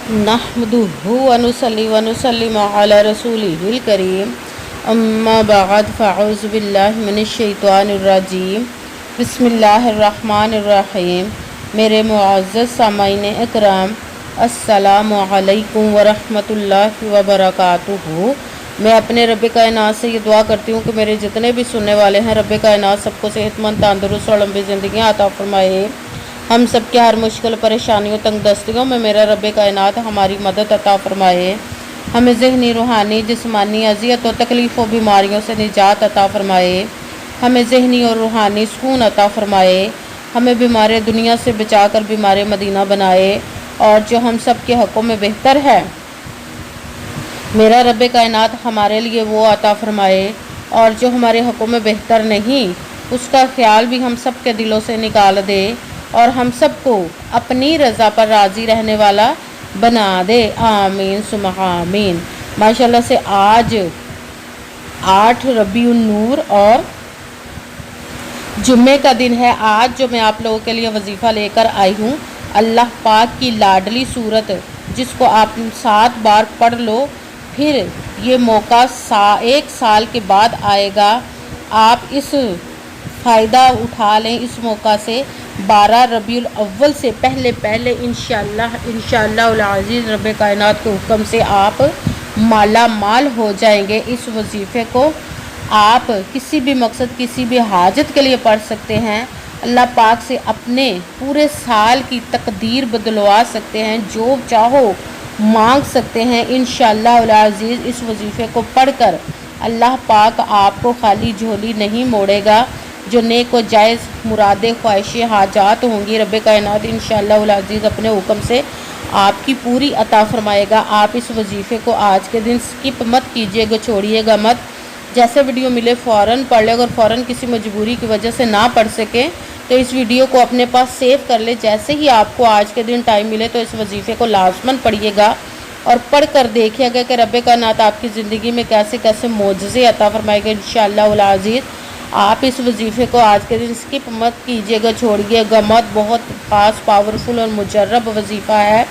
नहमदुहु व नुसल्ली व नुसल्लिमु अला रसूलिहिल करीम अम्मा बाद फ़अऊज़ु बिल्लाहि मिनश शैतानिर रजीम बिस्मिल्लाहिर रहमानिर रहीम। मेरे मुअज़्ज़ज़ सामाईन इकराम, अस्सलामु अलैकुम व रहमतुल्लाहि व बरकातुहू। मैं अपने रब कायनात से ये दुआ करती हूँ कि मेरे जितने भी सुनने वाले हैं, रब कायनात सबको सेहतमंद, तंदुरुस्त और लंबी ज़िंदगियाँ अता फरमाए। हम सब के हर मुश्किल परेशानियों, तंग दस्तियों में मेरा रब कायनात हमारी मदद अता फरमाए। हमें ज़हनी, रूहानी, जिस्मानी अज़ियत और तकलीफ़ और बीमारियों से निजात अता फरमाए। हमें ज़हनी और रूहानी सुकून अता फरमाए। हमें बीमार दुनिया से बचा कर बीमार मदीना बनाए, और जो हम सब के हक़ों में बेहतर है मेरा रब कायनात हमारे लिए वो अता फरमाए, और जो हमारे हक़ों में बेहतर नहीं उसका ख्याल भी हम सब के दिलों से निकाल दे, और हम सबको अपनी रज़ा पर राज़ी रहने वाला बना दे। आमीन सुम्मा आमीन। माशाल्लाह से आज 8 रबीउन नूर और जुम्मे का दिन है। आज जो मैं आप लोगों के लिए वजीफ़ा लेकर आई हूँ, अल्लाह पाक की लाडली सूरत, जिसको आप 7 बार पढ़ लो, फिर ये मौका 1 साल के बाद आएगा। आप इस फ़ायदा उठा लें इस मौका से। 12 रबीउल अव्वल से पहले इंशाअल्लाह अज़ीज़ रब कायनात के हुक्म से आप माला माल हो जाएंगे। इस वजीफ़े को आप किसी भी मकसद, किसी भी हाजत के लिए पढ़ सकते हैं। अल्लाह पाक से अपने पूरे साल की तकदीर बदलवा सकते हैं, जो चाहो मांग सकते हैं। इंशाअल्लाह अज़ीज़ इस वजीफ़े को पढ़कर अल्लाह पाक आपको खाली झोली नहीं मोड़ेगा। जो नेक व जायज़ मुरादे, ख्वाहिशें, हाजात होंगी, रब कायनात इंशाअल्लाह अज़ीज़ अपने हुक्म से आपकी पूरी अता फरमाएगा। आप इस वजीफ़े को आज के दिन स्किप मत कीजिएगा, छोड़िएगा मत। जैसे वीडियो मिले फ़ौरन पढ़ ले। अगर फ़ौरन किसी मजबूरी की वजह से ना पढ़ सके तो इस वीडियो को अपने पास सेव कर ले। जैसे ही आपको आज के दिन टाइम मिले तो इस वजीफ़े को लाज़मन पढ़िएगा, और पढ़ कर देखिएगा कि रब कायनात आपकी ज़िंदगी में कैसे कैसे मोजज़े अता फरमाएगा इंशाअल्लाह अज़ीज़। आप इस वजीफ़े को आज के दिन स्किप मत कीजिएगा, छोड़िएगा मत। बहुत ख़ास, पावरफुल और मुजर्रब वजीफ़ा है।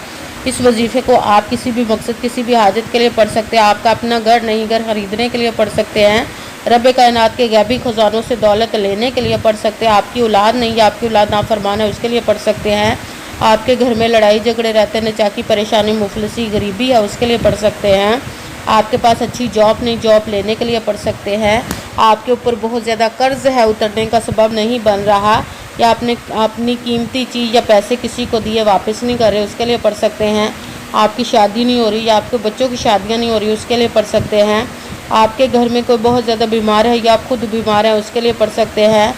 इस वजीफ़े को आप किसी भी मकसद, किसी भी हाजत के लिए पढ़ सकते हैं। आपका अपना घर नहीं, घर ख़रीदने के लिए पढ़ सकते हैं। रब कायनात के गैबी ख़जानों से दौलत लेने के लिए पढ़ सकते हैं। आपकी औलाद नहीं है, आपकी औलाद नाफरमान है, उसके लिए पढ़ सकते हैं। आपके घर में लड़ाई झगड़े रहते हैं, नचाकी, परेशानी, मुफलिसी, गरीबी है, उसके लिए पढ़ सकते हैं। आपके पास अच्छी जॉब नहीं, जॉब लेने के लिए पढ़ सकते हैं। आपके ऊपर बहुत ज़्यादा कर्ज़ है, उतरने का सबब नहीं बन रहा, या आपने अपनी कीमती चीज़ या पैसे किसी को दिए वापस नहीं कर रहे, उसके लिए पढ़ सकते हैं। आपकी शादी नहीं हो रही, या आपके बच्चों की शादियां नहीं हो रही, उसके लिए पढ़ सकते हैं। आपके घर में कोई बहुत ज़्यादा बीमार है या आप खुद बीमार हैं, उसके लिए पढ़ सकते हैं।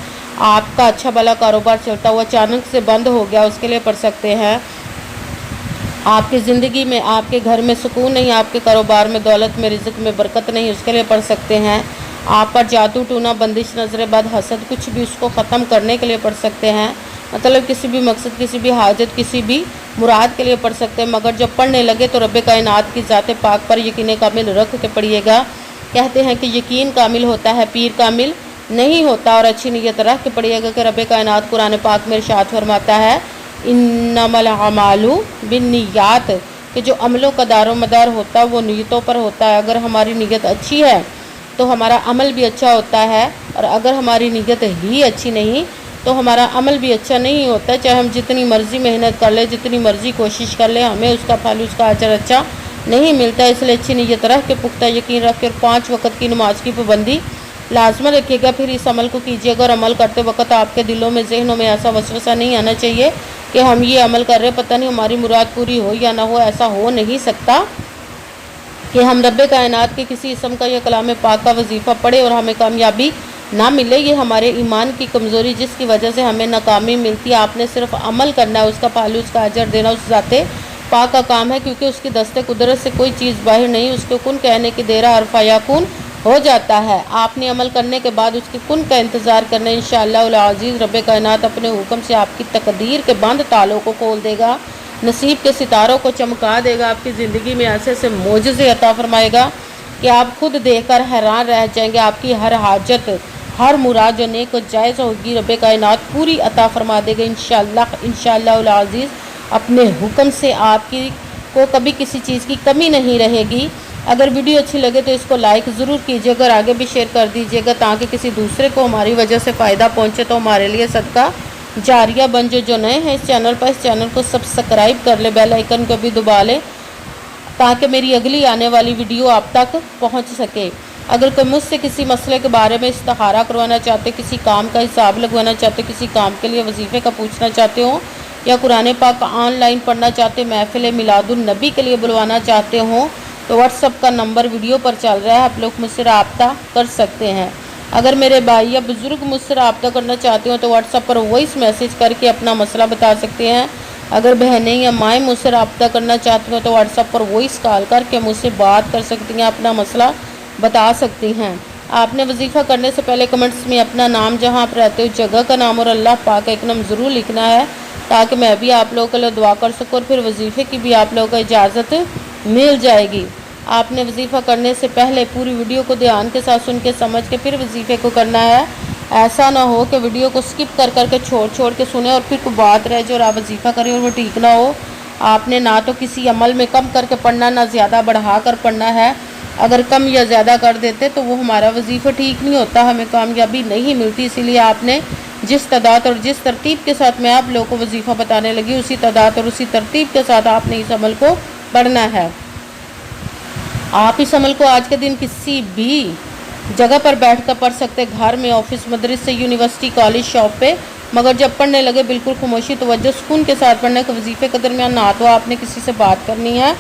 आपका अच्छा भला कारोबार चलता हुआ अचानक से बंद हो गया, उसके लिए पढ़ सकते हैं। आपकी ज़िंदगी में, आपके घर में सुकून नहीं, आपके कारोबार में, दौलत में, रिज़्क़ में बरकत नहीं, उसके लिए पढ़ सकते हैं। आप पर जादू टूना, बंदिश, नज़र बद, हसद, कुछ भी, उसको ख़त्म करने के लिए पढ़ सकते हैं। मतलब किसी भी मकसद, किसी भी हाजत, किसी भी मुराद के लिए पढ़ सकते हैं। मगर जब पढ़ने लगे तो रब कायनात की ज़ात पाक पर यकीन कामिल रख के पढ़िएगा। कहते हैं कि यकीन कामिल होता है, पीर कामिल नहीं होता। और अच्छी नीयत रख के पढ़िएगा कि रब कायनात कुरान पाक में इरशाद फरमाता है, इन्नमल अमालु बिन्नियात, कि जो अमलों का दारो मदार होता है वो नीयतों पर होता है। अगर हमारी नीयत अच्छी है तो हमारा अमल भी अच्छा होता है, और अगर हमारी नीयत ही अच्छी नहीं तो हमारा अमल भी अच्छा नहीं होता। चाहे हम जितनी मर्ज़ी मेहनत कर ले, जितनी मर्ज़ी कोशिश कर ले, हमें उसका फल, उसका अजर अच्छा नहीं मिलता। इसलिए अच्छी नीयत रख के, पुख्ता यकीन रख के, 5 वक्त की नमाज की पाबंदी लाजमन रखिएगा। फिर इस अमल को कीजिएगा, और अमल करते वक्त आपके दिलों में, जहनों में ऐसा वसवसा नहीं आना चाहिए कि हम ये अमल कर रहे, पता नहीं हमारी मुराद पूरी हो या ना हो। ऐसा हो नहीं सकता कि हम रब कायनात के किसी इसम का या कलाम पाक का वजीफ़ा पढ़े और हमें कामयाबी ना मिले। ये हमारे ईमान की कमज़ोरी, जिसकी वजह से हमें नाकामी मिलती है। आपने सिर्फ अमल करना है, उसका पालू, उसका अजर देना उस ज़ाते पाक का काम है, क्योंकि उसकी दस्ते कुदरत से कोई चीज़ बाहर नहीं। उसके कुन कहने की देरा हरफा या कुन हो जाता है। आपने अमल करने के बाद उसके कुन का इंतज़ार करना। इंशाअल्लाह अज़ीज़ रब कायनात अपने हुक्म से आपकी तकदीर के बंद तालों को खोल देगा, नसीब के सितारों को चमका देगा। आपकी ज़िंदगी में ऐसे ऐसे मोजज़े अता फरमाएगा कि आप खुद देखकर हैरान रह जाएंगे। आपकी हर हाजत, हर मुराद जो नेक और जायज़ होगी, रब कायनात पूरी अता फरमा देगा इंशाअल्लाह। इंशाअल्लाह अज़ीज़ अपने हुक्म से आपकी کو کبھی کسی چیज़ کی कमी नहीं रहेगी। अगर वीडियो अच्छी लगे तो इसको लाइक ज़रूर कीजिएगा और आगे भी शेयर कर दीजिएगा ताकि किसी दूसरे को हमारी वजह से फ़ायदा पहुँचे, तो हमारे लिए सदका जारिया बन। जो नए हैं इस चैनल को सब्सक्राइब कर ले, बेल आइकन को भी दबा ले ताकि मेरी अगली आने वाली वीडियो आप तक पहुंच सके। अगर कोई मुझसे किसी मसले के बारे में इस्तिखारा करवाना चाहते, किसी काम का हिसाब लगवाना चाहते, किसी काम के लिए वजीफ़े का पूछना चाहते हो या कुरान पाक ऑनलाइन पढ़ना चाहते, महफिल मिलादुन नबी के लिए बुलवाना चाहते हो, तो व्हाट्सअप का नंबर वीडियो पर चल रहा है, आप लोग मुझसे रब्ता कर सकते हैं। अगर मेरे भाई या बुज़ुर्ग मुझसे रब्ता करना चाहते हो तो व्हाट्सअप पर वॉइस मैसेज करके अपना मसला बता सकते हैं। अगर बहनें या माएँ मुझसे रब्ता करना चाहती हो तो व्हाट्सअप पर वॉइस कॉल करके मुझसे बात कर सकती हैं, अपना मसला बता सकती हैं। आपने वजीफ़ा करने से पहले कमेंट्स में अपना नाम, जहाँ आप रहते हो जगह का नाम और अल्लाह पाक का एक नाम ज़रूर लिखना है ताकि मैं भी आप लोगों के लिए दुआ कर सकूँ और फिर वजीफ़े की भी आप लोगों को इजाज़त मिल जाएगी। आपने वजीफ़ा करने से पहले पूरी वीडियो को ध्यान के साथ सुन के समझ के फिर वजीफ़े को करना है। ऐसा ना हो कि वीडियो को स्किप कर के छोड़ के सुने और फिर कोई बात रह जाए और आप वजीफ़ा करें और वो ठीक ना हो। आपने ना तो किसी अमल में कम करके पढ़ना, ना ज़्यादा बढ़ा कर पढ़ना है। अगर कम या ज़्यादा कर देते तो वो हमारा वजीफ़ा ठीक नहीं होता, हमें कामयाबी नहीं मिलती। इसीलिए आपने जिस तादाद और जिस तरतीब के साथ मैं आप लोगों को वजीफ़ा बताने लगी, उसी तादाद और उसी तरतीब के साथ आपने इस अमल को पढ़ना है। आप इस अमल को आज के दिन किसी भी जगह पर बैठ कर पढ़ सकते, घर में, ऑफिस, मदरसे, यूनिवर्सिटी, कॉलेज, शॉप पे, मगर जब पढ़ने लगे बिल्कुल खामोशी तवज्जो सुकून के साथ पढ़ने के। वजीफ़े के दरमियान ना तो आपने किसी से बात करनी है,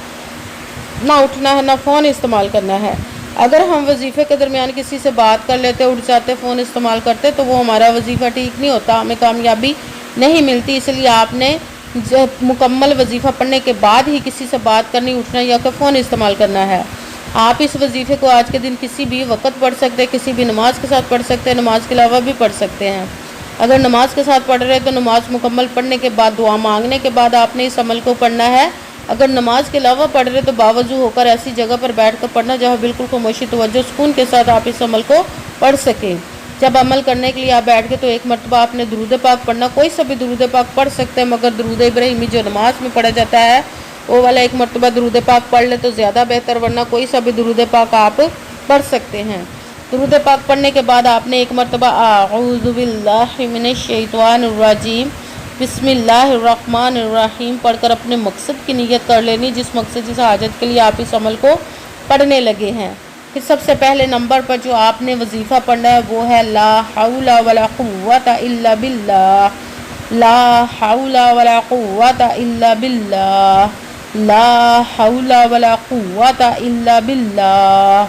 ना उठना है, ना फ़ोन इस्तेमाल करना है। अगर हम वजीफ़े के दरमियान किसी से बात कर लेते, उठ जाते, फ़ोन इस्तेमाल करते तो वो हमारा वजीफ़ा ठीक नहीं होता, हमें कामयाबी नहीं मिलती। इसलिए आपने मुकम्मल वजीफ़ा पढ़ने के बाद ही किसी से बात करनी, उठना या फिर फ़ोन इस्तेमाल करना है। आप इस वजीफ़े को आज के दिन किसी भी वक्त पढ़ सकते हैं, किसी भी नमाज के साथ पढ़ सकते हैं, नमाज के अलावा भी पढ़ सकते हैं। अगर नमाज के साथ पढ़ रहे हैं तो नमाज मुकम्मल पढ़ने के बाद, दुआ मांगने के बाद आपने इस अमल को पढ़ना है। अगर नमाज के अलावा पढ़ रहे तो बावजू होकर ऐसी जगह पर बैठ कर पढ़ना जहाँ बिल्कुल खामोशी तवज्जो सुकून के साथ आप इस अमल को पढ़ सकें। जब अमल करने के लिए आप बैठ के तो एक मरतबा आपने दुरूद पाक पढ़ना, कोई सा भी दुरूद पाक पढ़ सकते हैं, मगर दुरूद इब्राहिमी जो नमाज में पढ़ा जाता है वो वाला एक मरतबा दुरूद पाक पढ़ ले तो ज़्यादा बेहतर, वरना कोई सा भी दुरूद पाक आप पढ़ सकते हैं। दुरूद पाक पढ़ने के बाद आपने एक मरतबा अऊज़ु बिल्लाहि मिनश शैतानिर रजीम बिस्मिल्लाहिर्रहमानिर्रहीम पढ़कर अपने मकसद की नियत कर लेनी, जिस मकसद, जिस हाजत के लिए आप इस अमल को पढ़ने लगे हैं। फिर सबसे पहले नंबर पर जो आपने वजीफ़ा पढ़ना है वो है ला हौला वला कुव्वता इल्ला बिल्लाह, ला हौला वला कुव्वता इल्ला बिल्लाह, ला हौला वला कुव्वता इल्ला बिल्लाह,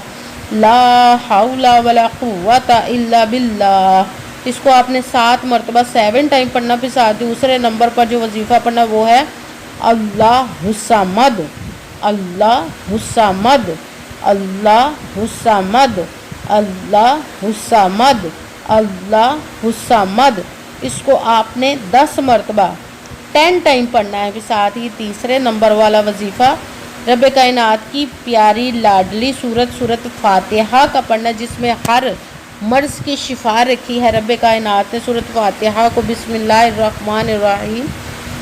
ला हौला वला कुव्वता इल्ला बिल्लाह। इसको आपने 7 मरतबा 7 टाइम पढ़ना। फिर साथ दूसरे नंबर पर जो वजीफ़ा पढ़ना वो है अल्लाहुस्समद, अल्लाहुस्समद, अल्लाहुस्समद, अल्लाहुस्समद, अल्लाहुस्समद। इसको आपने 10 मरतबा 10 टाइम पढ़ना है। फिर साथ ही तीसरे नंबर वाला वजीफ़ा रब कायनात की प्यारी लाडली सूरत फातिहा का पढ़ना, जिसमें हर मर्ज़ की शिफा रखी है। रब कायनात ने सूरत फातिहा को बिस्मिल्लाहिर्रहमानिर्रहीम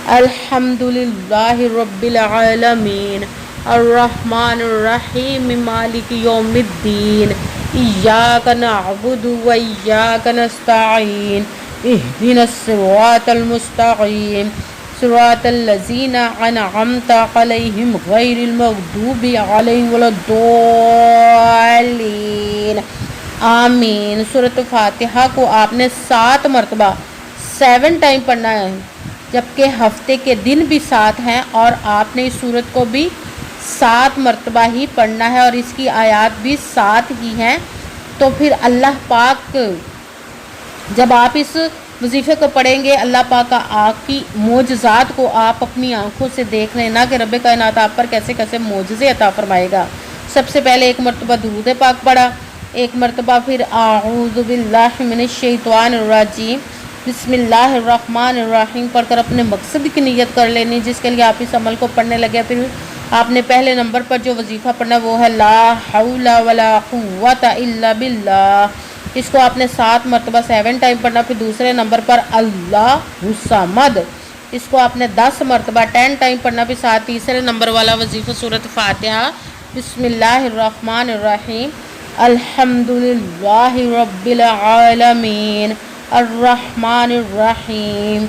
अल्हम्दुलिल्लाहि रब्बिल आलमीन अर्रहमानिर्रहीम मालिकि यौमिद्दीन इय्याका नअबुदु व इय्याका नस्तईन इहदिनस सिरातल मुस्तकीम सिरातल लज़ीना अनअमता अलैहिम गैरिल मग़दूबि अलैहिम वलद्दॉलीन आमीन। सूरत फातिहा को आपने 7 मरतबा 7 टाइम पढ़ना है, जबकि हफ्ते के दिन भी 7 हैं और आपने इस सूरत को भी 7 मरतबा ही पढ़ना है और इसकी आयत भी 7 ही हैं। तो फिर अल्लाह पाक, जब आप इस वजीफ़े को पढ़ेंगे, अल्लाह पाक का आपकी मोजज़ात को आप अपनी आंखों से देख लेना कि रब कायनात आप पर कैसे कैसे मोजज़े अता फरमाएगा। सबसे पहले एक मरतबा दुरूद पाक पढ़ा, एक मरतबा फिर अऊज़ु बिल्लाहि मिनश शैतानिर रजीम बिस्मिल्लाहिर्रहमानिर्रहीम पढ़कर अपने मकसद की नियत कर लेनी, जिसके लिए आप इस अमल को पढ़ने लगे। फिर आपने पहले नंबर पर जो वजीफ़ा पढ़ना वो है ला हौला वला कुव्वता इल्ला बिल्लाह। इसको आपने 7 मरतबा 7 टाइम पढ़ना। फिर दूसरे नंबर पर अल्लाहुस्समद, اس کو آپ نے 10 مرتبہ 10 ٹائم پڑھنا، بھی ساتھ تیسرے نمبر والا وظیفہ سورۃ فاتحہ بسم اللہ الرحمن الرحیم الحمدللہ رب العالمین الرحمن الرحیم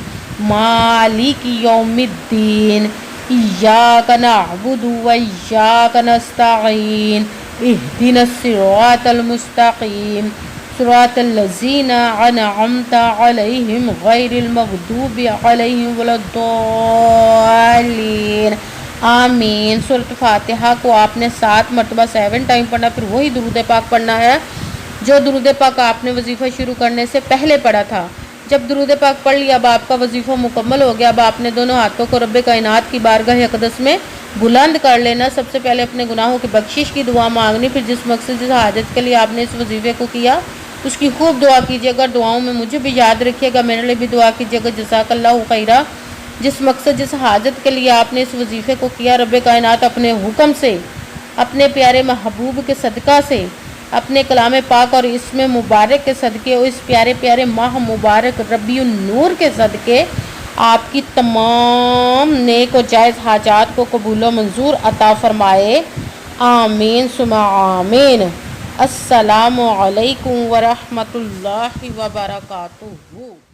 مالک یوم الدین ایاک نعبد و ایاک نستعین اہدنا الصراط المستقیم صراط الذین انعمت علیہم غیر المغضوب علیہم ولا الضالین آمین۔ سورۃ فاتحہ کو آپ نے 7 مرتبہ 7 ٹائم پڑھنا، پھر وہی درود پاک پڑھنا ہے جو درود پاک آپ نے وظیفہ شروع کرنے سے پہلے پڑھا تھا۔ جب درود پاک پڑھ لیا، اب آپ کا وظیفہ مکمل ہو گیا۔ اب آپ نے دونوں ہاتھوں کو رب کائنات کی بارگاہ اقدس میں بلند کر لینا۔ سب سے پہلے اپنے گناہوں کی بخشش کی دعا مانگنی، پھر جس مقصد جس حاجت کے لیے آپ نے اس وظیفے کو کیا اس کی خوب دعا کیجیے گا۔ دعاؤں میں مجھے بھی یاد رکھیے گا، میرے لیے بھی دعا کیجیے گا۔ جزاک اللہ خیرہ۔ جس مقصد جس حاجت کے لیے آپ نے اس وظیفے کو کیا، رب کائنات اپنے حکم سے، اپنے پیارے محبوب کے صدقہ سے، اپنے کلام پاک اور اس میں مبارک کے صدقے اور اس پیارے پیارے ماہ مبارک ربیع النور کے صدقے آپ کی تمام نیک و جائز حاجات کو قبول و منظور عطا فرمائے، آمین ثم آمین۔ السلام علیکم ورحمۃ اللہ وبرکاتہ۔